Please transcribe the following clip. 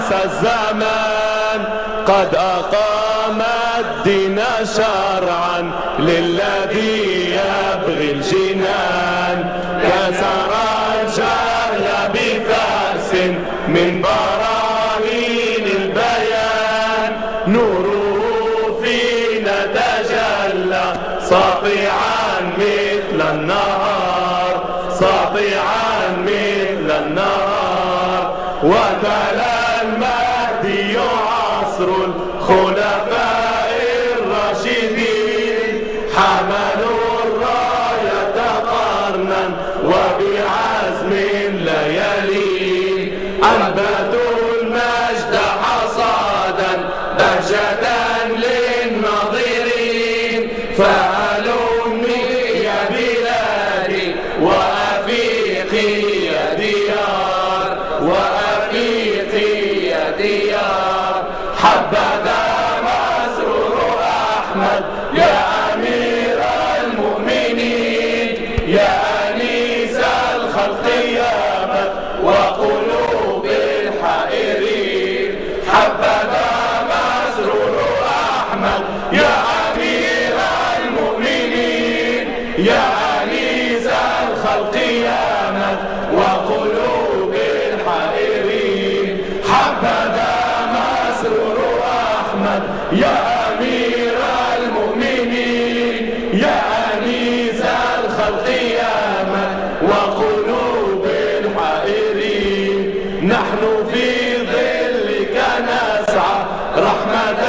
عسى الزمان قد أقام الدين شرعا للذي يبغي الجنان، كسر الجهل بفأس من براهين البيان، نوره فينا تجلى ساطعا مثل النهار، ساطعا مثل النهار. وتلا المهدي عصر الخلفاء الراشدين، حملوا الراية قرنا وبعزم ليالين، أنبتوا المجد حصادا بهجة للناظرين. فهلمي يا بلادي وأفيقي يا ديار، وأفيقي يا ديار. حبذا مسرور أحمد يا أمير المؤمنين، يا أنيس الخلق يا من وقلوب الحائرين. حبذا مسرور أحمد يا أمير المؤمنين، يا أنيس الخلق يا من وقلوب الحائرين. حبذا مسرور أحمد يا أمير المؤمنين، يا أنيس الخلق يا من وقلوب الحائرين. نحن في ظلك نسعى رحمة